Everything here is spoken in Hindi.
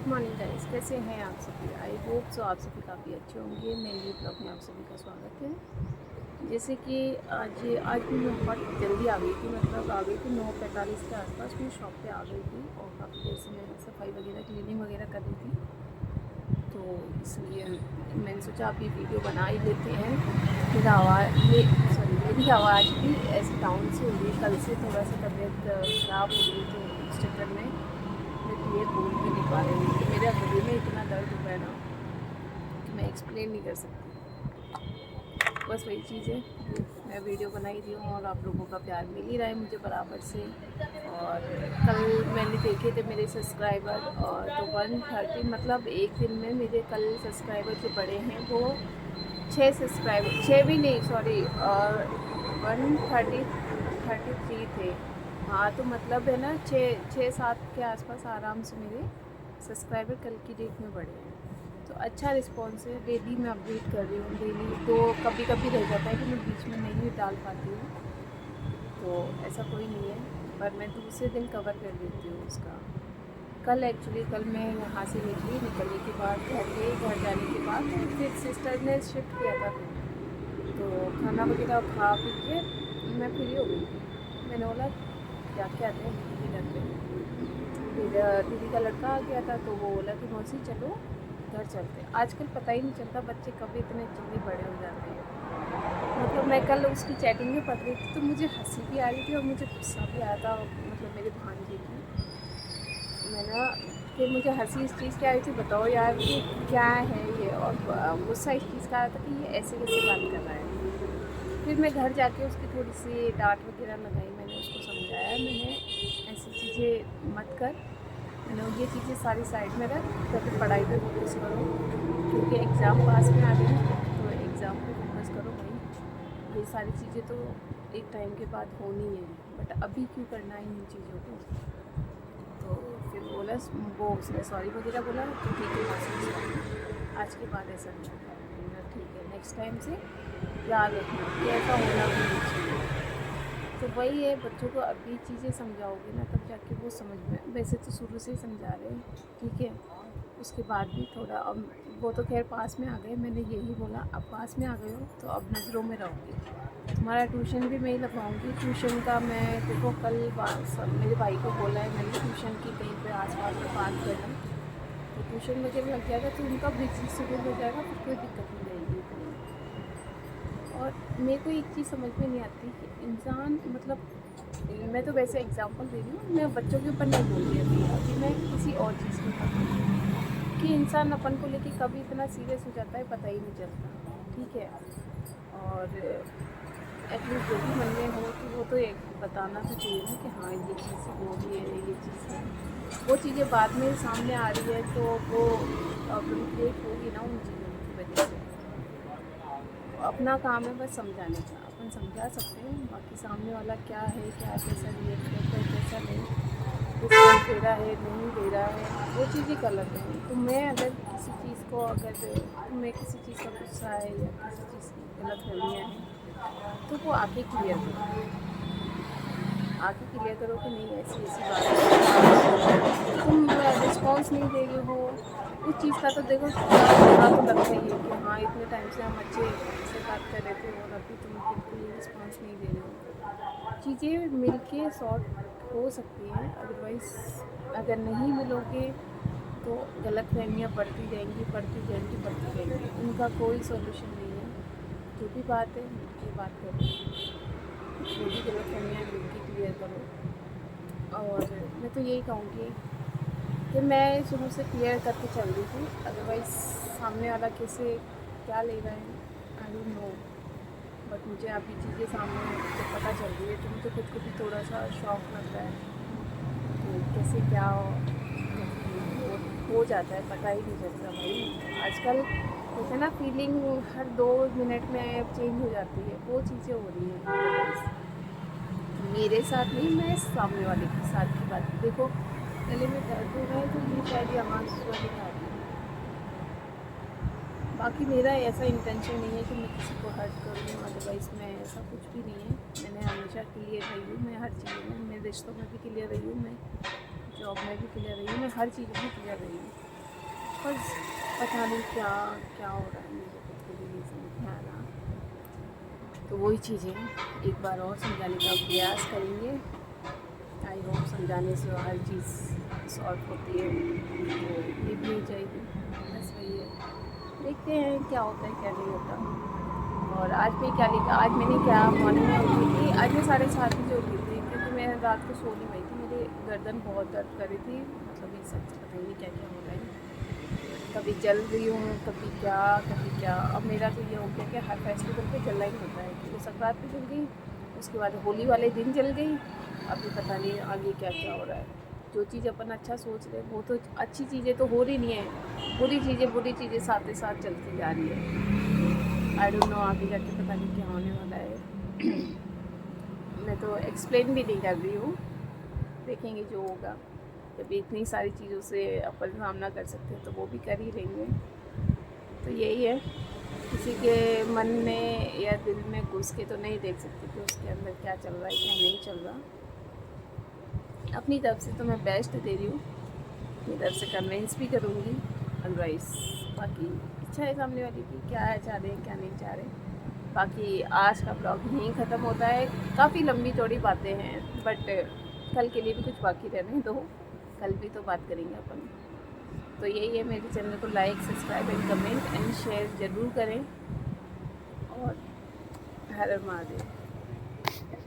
गुड मॉर्निंग गाइस, कैसे हैं आप सभी। आई होप सो आप सभी काफ़ी अच्छे होंगे। मेरे न्यू ब्लॉग में आप सभी का स्वागत है। जैसे कि आज भी मैं बहुत जल्दी आ गई थी, मतलब आ गई थी 9:45 के आसपास मैं शॉप पे आ गई थी और काफ़ी देर से मैं सफाई वगैरह क्लीनिंग वगैरह कर रही थी, तो इसलिए मैंने सोचा आप ये वीडियो बना ही लेते हैं। मेरी आवाज़ भी ऐसे डाउन से हो रही, कल से थोड़ा सा तबीयत ख़राब हो गई, तो इस चक्कर में मैं क्लियर बोल भी नहीं पा रही हूँ। मेरे गले में इतना दर्द हुआ है ना कि मैं एक्सप्लेन नहीं कर सकती। बस वही चीज़ है, मैं वीडियो बनाई रही हूँ और आप लोगों का प्यार मिल ही रहा है मुझे बराबर से। और कल मैंने देखे थे मेरे सब्सक्राइबर, और तो 130, मतलब एक दिन में मेरे कल सब्सक्राइबर जो बड़े हैं वो 6 सब्सक्राइबर, 6 भी नहीं सॉरी, और 133 थे। हाँ, तो मतलब है ना 6-7 के आसपास आराम से मेरे सब्सक्राइबर कल की डेट में बढ़े हैं। तो अच्छा रिस्पॉन्स है। डेली मैं अपडेट कर रही हूँ, डेली तो कभी कभी रह जाता है कि मैं बीच में नहीं डाल पाती हूँ, तो ऐसा कोई नहीं है, पर मैं दूसरे दिन कवर कर देती हूँ उसका। कल मैं यहाँ से निकलने के बाद घर जाने के बाद फिर सिस्टर ने शिफ्ट किया था, तो खाना वगैरह खा पी के मैं फ्री हो गई थी। मैंने बोला जाके आते हैं दीदी के घर पे। फिर दीदी का लड़का आ गया था, तो वो बोला कि मौसी चलो घर चलते हैं। आजकल पता ही नहीं चलता बच्चे कब इतने जल्दी बड़े हो जाते हैं। मतलब मैं कल उसकी चैटिंग में पढ़ रही थी, तो मुझे हंसी भी आ रही थी और मुझे गुस्सा भी आया था, मतलब मेरे भांजे की। मैंने फिर मुझे हंसी इस चीज़ की आ रही थी, बताओ यार कि क्या है ये, और गुस्सा इस चीज़ का आ रहा था कि ये ऐसे कैसे बात कर रहा है। फिर मैं घर जाके उसकी थोड़ी सी डांट वगैरह लगाई, मैंने उसको समझाया, मैंने ऐसी चीज़ें मत कर, मैंने ये चीज़ें सारी साइड में रख, तो पढ़ाई पे फोकस करो, क्योंकि एग्ज़ाम पास में आ गई, तो एग्ज़ाम पे फोकस करो भाई। ये सारी चीज़ें तो एक टाइम के बाद होनी है, बट अभी क्यों करना है इन चीज़ों को। तो फिर बोला, वो उसने सॉरी वगैरह बोला, तो ठीक है मौसी सॉरी, आज के बाद ऐसा नहीं होगा। ठीक है, नेक्स्ट टाइम से याद रखना कि ऐसा होना भी नहीं चाहिए। तो वही है, बच्चों को अभी चीज़ें समझाओगे ना तब जाके वो समझ में, वैसे तो शुरू से ही समझा रहे हैं, ठीक है। उसके बाद भी थोड़ा, अब वो तो खैर पास में आ गए, मैंने यही बोला अब पास में आ गए हो तो अब नज़रों में रहोगे। तुम्हारा ट्यूशन भी मैं ही लगवाऊँगी। ट्यूशन का मैं देखो कल मेरे भाई को बोला है मैंने, ट्यूशन की कहीं पे आस-पास में बात करना, तो ट्यूशन वगैरह लग जाएगा तो उनका बिजी शेड्यूल हो जाएगा, फिर कोई दिक्कत नहीं रहेगी इतनी। और मेरे को एक चीज़ समझ में नहीं आती कि इंसान, मतलब मैं तो वैसे एग्जांपल दे रही हूँ, मैं बच्चों के ऊपर नहीं बोल रही अभी मैं किसी और चीज़ की बात कर रही हूँ कि इंसान अपन को लेके कभी इतना सीरियस हो जाता है पता ही नहीं चलता, ठीक है। और एटलीस्ट जो भी मन में हो तो वो तो एक बताना तो चाहिए ना कि हाँ ये चीज़ हो रही है, ये चीज़ है। वो चीज़ें बाद में सामने आ रही है तो वो प्रॉब्लम क्रिएट होगी ना उन चीज़ों की वजह से। अपना काम है बस समझाने का, अपन समझा सकते हैं, बाकी सामने वाला क्या है, क्या कैसा रिएक्ट करता है, कैसा नहीं रिस्पॉन्स दे रहा है, नहीं दे रहा है, वो चीज़ें गलत है। तो मैं अगर किसी चीज़ को, अगर तुम्हें किसी चीज़ का गुस्सा है या किसी चीज़ की गलतफहमियाँ हैं, तो वो आके क्लियर करो, आके क्लियर करो कि नहीं ऐसी ऐसी बात है। तुम रिस्पॉन्स नहीं दे रहे हो उस चीज़ का, तो देखो थोड़ा तो लगता ही है कि हाँ इतने टाइम से हम अच्छे से बात कर रहे थे और अभी तुम बिल्कुल ही रिस्पॉन्स नहीं दे रहे हो। चीज़ें मिल के सॉर्ट हो सकती हैं, अदरवाइज़ अगर नहीं मिलोगे तो गलतफहमियाँ बढ़ती जाएंगी, बढ़ती जाएंगी, बढ़ती जाएंगी, उनका कोई सॉल्यूशन नहीं है। जो भी बात है मिल के बात करो, जो भी गलतफहमियाँ मिल के क्लियर करो। और मैं तो यही कहूँगी कि मैं शुरू से क्लियर करके चल रही थी, अदरवाइज़ सामने वाला कैसे क्या ले रहा है आई डोंट नो, बट मुझे अभी चीज़ें सामने जब पता चल रही है तो मुझे खुद को भी थोड़ा सा शौक लग रहा है कि कैसे क्या हो जाता है, पता ही नहीं चलता भाई। आजकल जैसे ना फीलिंग हर 2 मिनट में चेंज हो जाती है, वो चीज़ें हो रही हैं मेरे साथ नहीं, मैं सामने वाले के साथ की बात। देखो गले में दर्द हो रहा है तो ये शायद यहाँ स्वेलिंग आ रही है, बाकी मेरा ऐसा इंटेंशन नहीं है कि मैं किसी को हर्ट करूँ, अदरवाइज़ मैं ऐसा कुछ भी नहीं है। मैंने हमेशा क्लियर रही हूँ, मैं हर चीज़ में, मैं रिश्तों में भी क्लियर रही हूँ, मैं जॉब में भी क्लियर रही हूँ, मैं हर चीज़ में क्लियर रही हूँ। बस पता नहीं क्या क्या हो रहा है, मुझे खुद को भी नहीं समझ में आ रहा। तो वही चीज़ें एक बार और समझाने का प्रयास करेंगे। आई होप समझाने से हर चीज़ सॉल्व होती है, तो ये भी हो जाएगी। बस वही है, देखते हैं क्या होता है क्या नहीं होता। और आज मैं क्या लिखा, आज मैंने क्या मॉर्निंग में उठी थी, आज मैं 7:30 बजे उठी थी क्योंकि मैं रात को सो नहीं पाई थी, मेरी गर्दन बहुत दर्द कर रही थी। मतलब ये सब पता ही नहीं क्या क्या हो रहा है, कभी जल रही हूँ कभी क्या। अब मेरा तो ये हो गया कि हर फेस्टिवल पे जलना ही होता है, क्योंकि संक्रांत पे जल गई, उसके बाद होली वाले दिन जल गई। अभी पता नहीं आगे क्या क्या हो रहा है। जो चीज़ अपन अच्छा सोच रहे हैं वो तो अच्छी चीज़ें तो हो रही नहीं है, बुरी चीज़ें साथ ही साथ चलती जा रही है। आई डोंट नो आगे जाके पता नहीं क्या होने वाला है। मैं तो एक्सप्लेन भी नहीं कर रही हूँ, देखेंगे जो होगा। जब इतनी सारी चीज़ों से अपन सामना कर सकते हैं तो वो भी कर ही लेंगे। तो यही है, किसी के मन में या दिल में घुस के तो नहीं देख सकते कि उसके अंदर क्या चल रहा है क्या नहीं चल रहा। अपनी तरफ से तो मैं बेस्ट दे रही हूँ, अपनी तरफ से कन्विंस भी करूँगी। अदरवाइज़ बाकी इच्छा है सामने वाली की, क्या है चाह रहे हैं क्या नहीं चाह रहे। बाकी आज का ब्लॉग यहीं ख़त्म होता है। काफ़ी लंबी चौड़ी बातें हैं, बट कल के लिए भी कुछ बाकी रहने दो, कल भी तो बात करेंगे अपन। तो यही है, मेरे चैनल को like subscribe and comment and share ज़रूर करें। और हर हर महादेव।